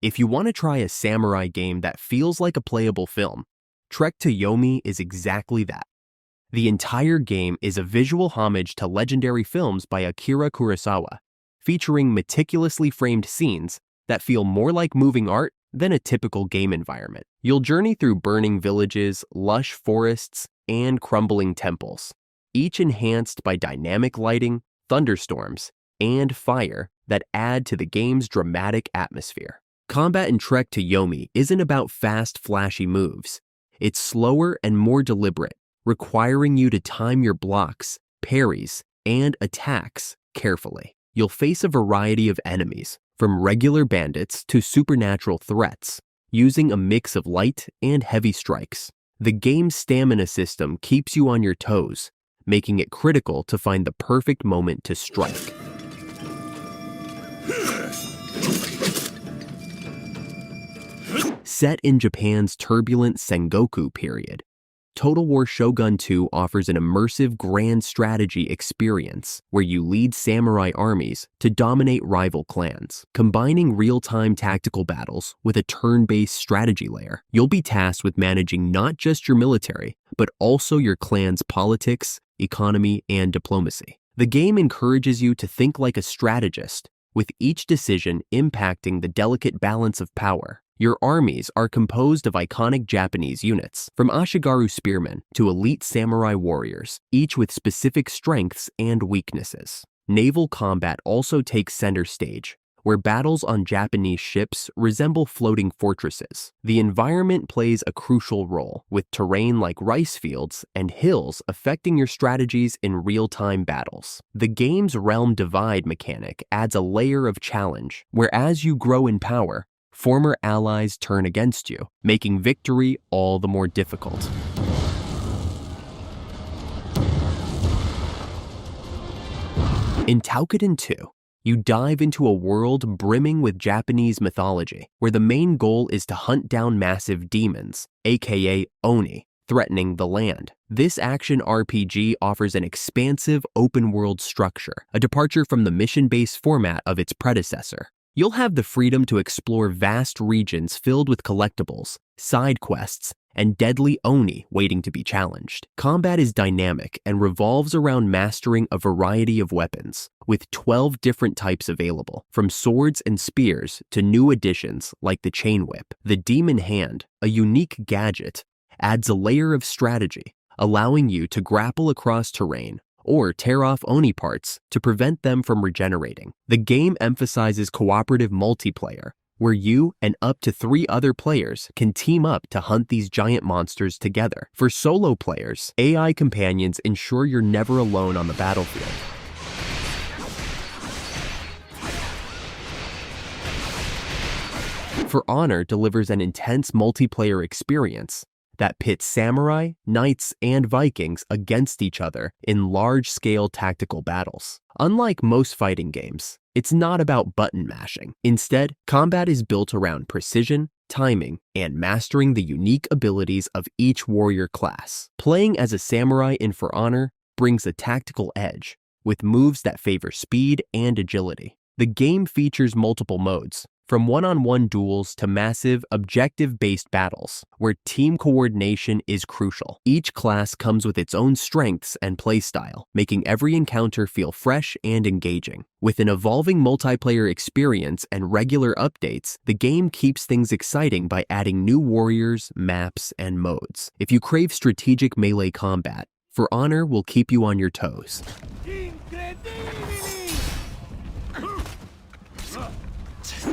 If you want to try a samurai game that feels like a playable film, Trek to Yomi is exactly that. The entire game is a visual homage to legendary films by Akira Kurosawa, featuring meticulously framed scenes that feel more like moving art than a typical game environment. You'll journey through burning villages, lush forests, and crumbling temples, each enhanced by dynamic lighting, thunderstorms, and fire that add to the game's dramatic atmosphere. Combat in Trek to Yomi isn't about fast, flashy moves. It's slower and more deliberate, requiring you to time your blocks, parries, and attacks carefully. You'll face a variety of enemies, from regular bandits to supernatural threats, using a mix of light and heavy strikes. The game's stamina system keeps you on your toes, making it critical to find the perfect moment to strike. Set in Japan's turbulent Sengoku period, Total War Shogun 2 offers an immersive grand strategy experience where you lead samurai armies to dominate rival clans. Combining real-time tactical battles with a turn-based strategy layer, you'll be tasked with managing not just your military, but also your clan's politics, economy, and diplomacy. The game encourages you to think like a strategist, with each decision impacting the delicate balance of power. Your armies are composed of iconic Japanese units, from Ashigaru spearmen to elite samurai warriors, each with specific strengths and weaknesses. Naval combat also takes center stage, where battles on Japanese ships resemble floating fortresses. The environment plays a crucial role, with terrain like rice fields and hills affecting your strategies in real-time battles. The game's realm divide mechanic adds a layer of challenge, where as you grow in power, former allies turn against you, making victory all the more difficult. In Toukiden 2, you dive into a world brimming with Japanese mythology, where the main goal is to hunt down massive demons, aka Oni, threatening the land. This action RPG offers an expansive open-world structure, a departure from the mission-based format of its predecessor. You'll have the freedom to explore vast regions filled with collectibles, side quests, and deadly Oni waiting to be challenged. Combat is dynamic and revolves around mastering a variety of weapons, with 12 different types available, from swords and spears to new additions like the chain whip. The Demon Hand, a unique gadget, adds a layer of strategy, allowing you to grapple across terrain or tear off Oni parts to prevent them from regenerating. The game emphasizes cooperative multiplayer, where you and up to 3 other players can team up to hunt these giant monsters together. For solo players, AI companions ensure you're never alone on the battlefield. For Honor delivers an intense multiplayer experience that pits samurai, knights, and Vikings against each other in large-scale tactical battles. Unlike most fighting games, it's not about button mashing. Instead, combat is built around precision, timing, and mastering the unique abilities of each warrior class. Playing as a samurai in For Honor brings a tactical edge, with moves that favor speed and agility. The game features multiple modes, from one-on-one duels to massive, objective-based battles, where team coordination is crucial. Each class comes with its own strengths and playstyle, making every encounter feel fresh and engaging. With an evolving multiplayer experience and regular updates, the game keeps things exciting by adding new warriors, maps, and modes. If you crave strategic melee combat, For Honor will keep you on your toes.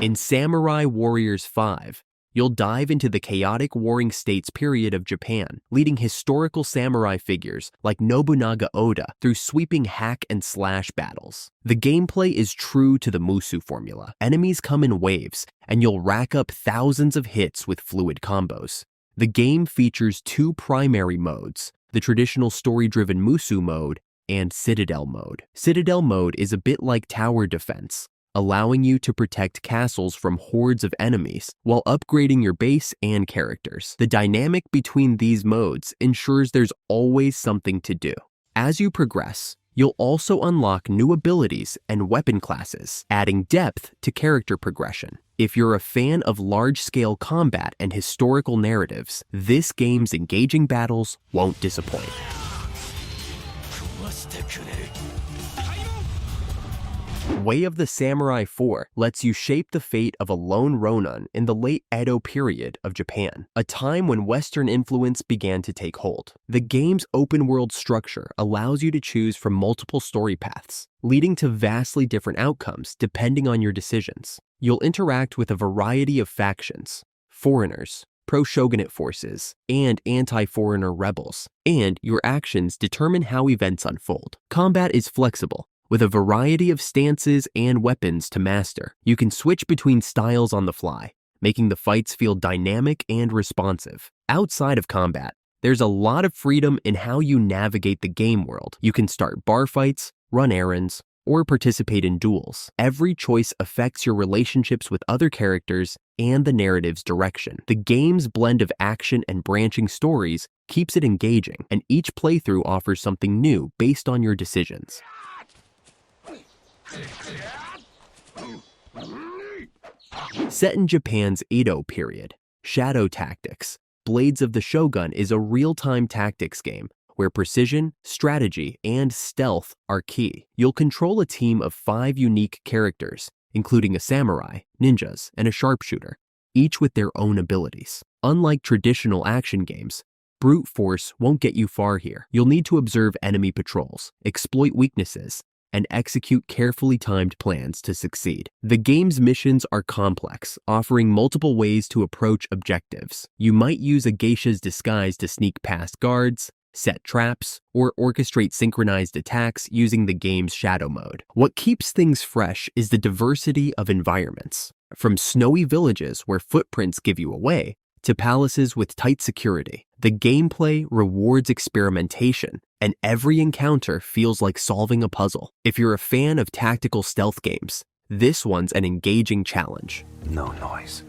In Samurai Warriors 5, you'll dive into the chaotic Warring States period of Japan, leading historical samurai figures like Nobunaga Oda through sweeping hack-and-slash battles. The gameplay is true to the Musu formula. Enemies come in waves, and you'll rack up thousands of hits with fluid combos. The game features 2 primary modes, the traditional story-driven Musu mode and Citadel mode. Citadel mode is a bit like tower defense, allowing you to protect castles from hordes of enemies while upgrading your base and characters. The dynamic between these modes ensures there's always something to do. As you progress, you'll also unlock new abilities and weapon classes, adding depth to character progression. If you're a fan of large-scale combat and historical narratives, this game's engaging battles won't disappoint. Way of the Samurai 4 lets you shape the fate of a lone Ronin in the late Edo period of Japan, a time when Western influence began to take hold. The game's open-world structure allows you to choose from multiple story paths, leading to vastly different outcomes depending on your decisions. You'll interact with a variety of factions, foreigners, pro-shogunate forces, and anti-foreigner rebels, and your actions determine how events unfold. Combat is flexible, with a variety of stances and weapons to master. You can switch between styles on the fly, making the fights feel dynamic and responsive. Outside of combat, there's a lot of freedom in how you navigate the game world. You can start bar fights, run errands, or participate in duels. Every choice affects your relationships with other characters and the narrative's direction. The game's blend of action and branching stories keeps it engaging, and each playthrough offers something new based on your decisions. Set in Japan's Edo period, Shadow Tactics, Blades of the Shogun is a real-time tactics game where precision, strategy, and stealth are key. You'll control a team of 5 unique characters, including a samurai, ninjas, and a sharpshooter, each with their own abilities. Unlike traditional action games, brute force won't get you far here. You'll need to observe enemy patrols, exploit weaknesses, and execute carefully timed plans to succeed. The game's missions are complex, offering multiple ways to approach objectives. You might use a geisha's disguise to sneak past guards, set traps, or orchestrate synchronized attacks using the game's shadow mode. What keeps things fresh is the diversity of environments, from snowy villages where footprints give you away to palaces with tight security. The gameplay rewards experimentation, and every encounter feels like solving a puzzle. If you're a fan of tactical stealth games, this one's an engaging challenge. No noise.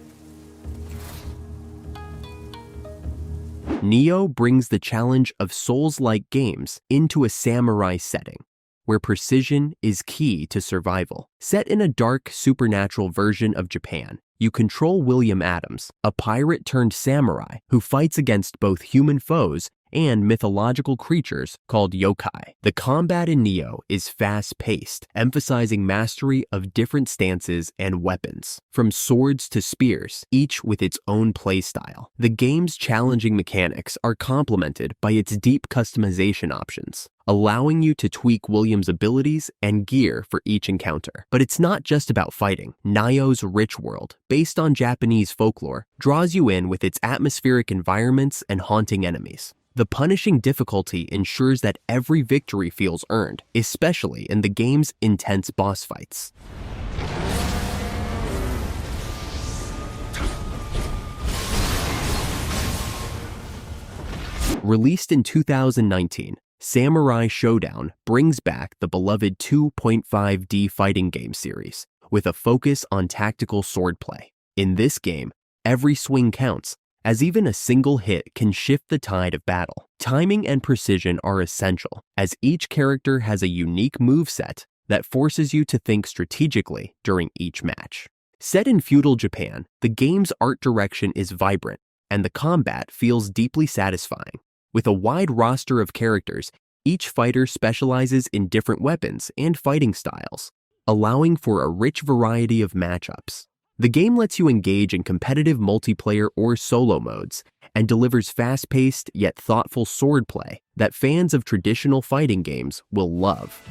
Nioh brings the challenge of Souls-like games into a samurai setting, where precision is key to survival. Set in a dark, supernatural version of Japan, you control William Adams, a pirate-turned-samurai who fights against both human foes and mythological creatures called yokai. The combat in Nioh is fast-paced, emphasizing mastery of different stances and weapons, from swords to spears, each with its own playstyle. The game's challenging mechanics are complemented by its deep customization options, allowing you to tweak William's abilities and gear for each encounter. But it's not just about fighting. Nioh's rich world, based on Japanese folklore, draws you in with its atmospheric environments and haunting enemies. The punishing difficulty ensures that every victory feels earned, especially in the game's intense boss fights. Released in 2019, Samurai Shodown brings back the beloved 2.5D fighting game series with a focus on tactical swordplay. In this game, every swing counts, as even a single hit can shift the tide of battle. Timing and precision are essential, as each character has a unique moveset that forces you to think strategically during each match. Set in feudal Japan, the game's art direction is vibrant, and the combat feels deeply satisfying. With a wide roster of characters, each fighter specializes in different weapons and fighting styles, allowing for a rich variety of matchups. The game lets you engage in competitive multiplayer or solo modes and delivers fast-paced yet thoughtful swordplay that fans of traditional fighting games will love.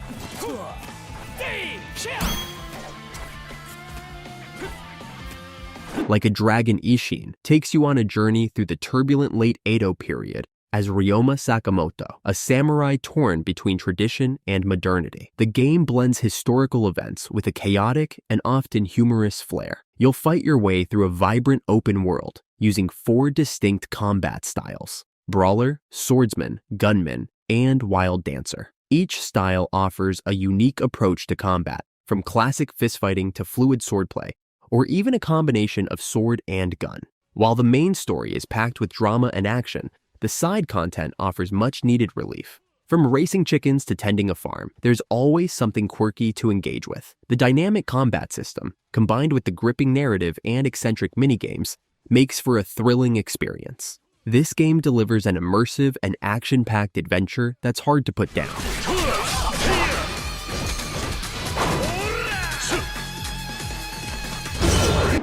Like a dragon, Ishin takes you on a journey through the turbulent late Edo period as Ryoma Sakamoto, a samurai torn between tradition and modernity. The game blends historical events with a chaotic and often humorous flair. You'll fight your way through a vibrant open world using 4 distinct combat styles: brawler, swordsman, gunman, and wild dancer. Each style offers a unique approach to combat, from classic fistfighting to fluid swordplay, or even a combination of sword and gun. While the main story is packed with drama and action, the side content offers much-needed relief. From racing chickens to tending a farm, there's always something quirky to engage with. The dynamic combat system, combined with the gripping narrative and eccentric minigames, makes for a thrilling experience. This game delivers an immersive and action-packed adventure that's hard to put down.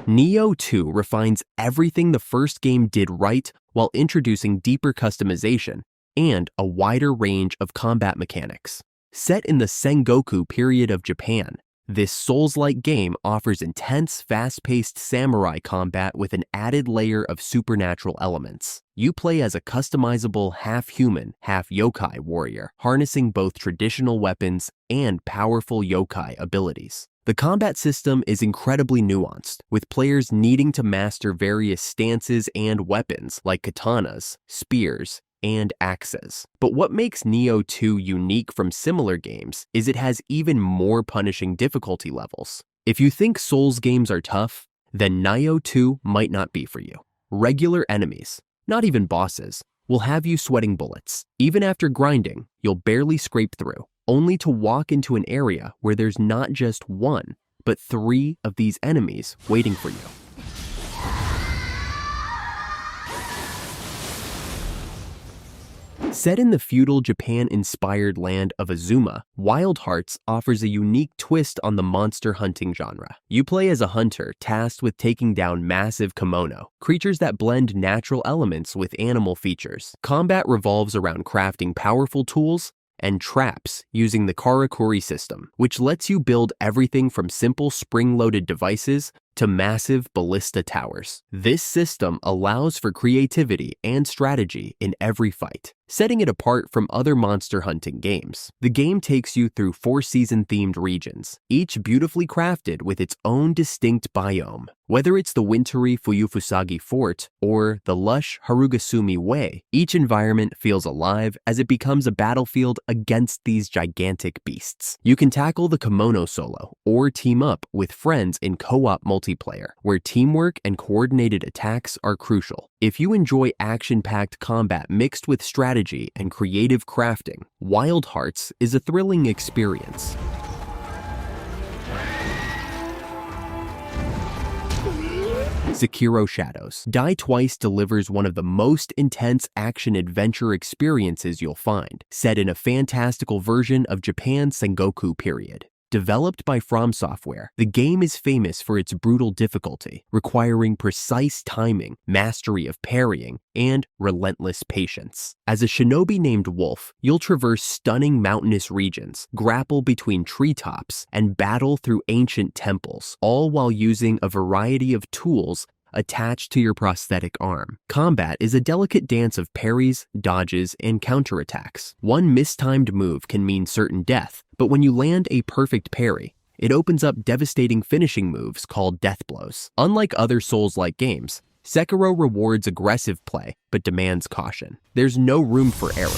Nioh 2 refines everything the first game did right while introducing deeper customization and a wider range of combat mechanics. Set in the Sengoku period of Japan, this Souls-like game offers intense, fast-paced samurai combat with an added layer of supernatural elements. You play as a customizable half-human, half-yokai warrior, harnessing both traditional weapons and powerful yokai abilities. The combat system is incredibly nuanced, with players needing to master various stances and weapons like katanas, spears, and axes. But what makes Nioh 2 unique from similar games is it has even more punishing difficulty levels. If you think Souls games are tough, then Nioh 2 might not be for you. Regular enemies, not even bosses, will have you sweating bullets. Even after grinding, you'll barely scrape through, only to walk into an area where there's not just one, but 3 of these enemies waiting for you. Set in the feudal Japan-inspired land of Azuma, Wild Hearts offers a unique twist on the monster hunting genre. You play as a hunter tasked with taking down massive kimono, creatures that blend natural elements with animal features. Combat revolves around crafting powerful tools and traps using the Karakuri system, which lets you build everything from simple spring-loaded devices to massive ballista towers. This system allows for creativity and strategy in every fight, setting it apart from other monster hunting games. The game takes you through 4 season-themed regions, each beautifully crafted with its own distinct biome. Whether it's the wintry Fuyufusagi Fort or the lush Harugasumi Way, each environment feels alive as it becomes a battlefield against these gigantic beasts. You can tackle the kimono solo or team up with friends in co-op multiplayer, where teamwork and coordinated attacks are crucial. If you enjoy action-packed combat mixed with strategy and creative crafting, Wild Hearts is a thrilling experience. Sekiro Shadows. Die Twice delivers one of the most intense action-adventure experiences you'll find, set in a fantastical version of Japan's Sengoku period. Developed by From Software, the game is famous for its brutal difficulty, requiring precise timing, mastery of parrying, and relentless patience. As a shinobi named Wolf, you'll traverse stunning mountainous regions, grapple between treetops, and battle through ancient temples, all while using a variety of tools attached to your prosthetic arm. Combat is a delicate dance of parries, dodges, and counterattacks. One mistimed move can mean certain death, but when you land a perfect parry, it opens up devastating finishing moves called death blows. Unlike other Souls-like games, Sekiro rewards aggressive play but demands caution. There's no room for error.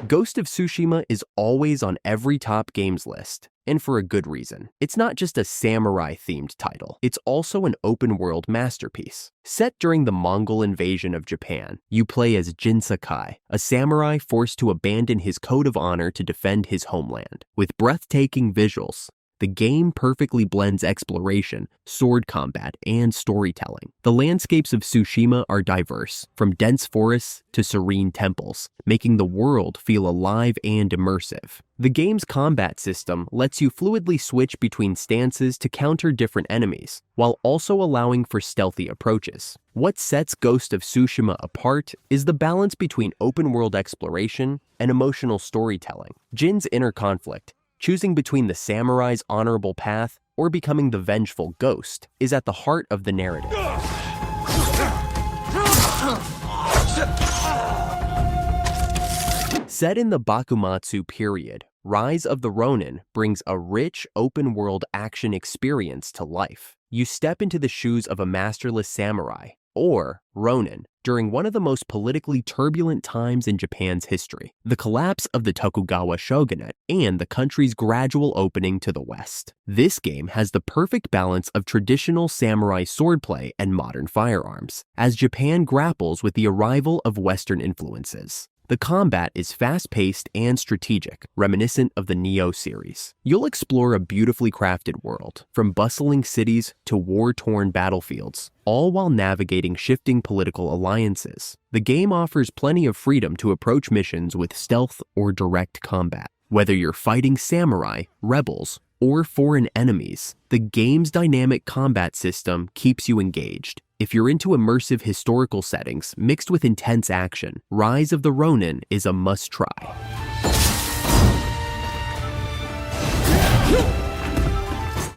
Ghost of Tsushima is always on every top games list, and for a good reason. It's not just a samurai-themed title, it's also an open-world masterpiece. Set during the Mongol invasion of Japan, you play as Jin Sakai, a samurai forced to abandon his code of honor to defend his homeland. With breathtaking visuals, the game perfectly blends exploration, sword combat, and storytelling. The landscapes of Tsushima are diverse, from dense forests to serene temples, making the world feel alive and immersive. The game's combat system lets you fluidly switch between stances to counter different enemies, while also allowing for stealthy approaches. What sets Ghost of Tsushima apart is the balance between open-world exploration and emotional storytelling. Jin's inner conflict, choosing between the samurai's honorable path or becoming the vengeful ghost, is at the heart of the narrative. Set in the Bakumatsu period, Rise of the Ronin brings a rich, open-world action experience to life. You step into the shoes of a masterless samurai, or Ronin, during one of the most politically turbulent times in Japan's history, the collapse of the Tokugawa shogunate and the country's gradual opening to the West. This game has the perfect balance of traditional samurai swordplay and modern firearms, as Japan grapples with the arrival of Western influences. The combat is fast-paced and strategic, reminiscent of the Nioh series. You'll explore a beautifully crafted world, from bustling cities to war-torn battlefields, all while navigating shifting political alliances. The game offers plenty of freedom to approach missions with stealth or direct combat. Whether you're fighting samurai, rebels, or foreign enemies, the game's dynamic combat system keeps you engaged. If you're into immersive historical settings mixed with intense action, Rise of the Ronin is a must-try.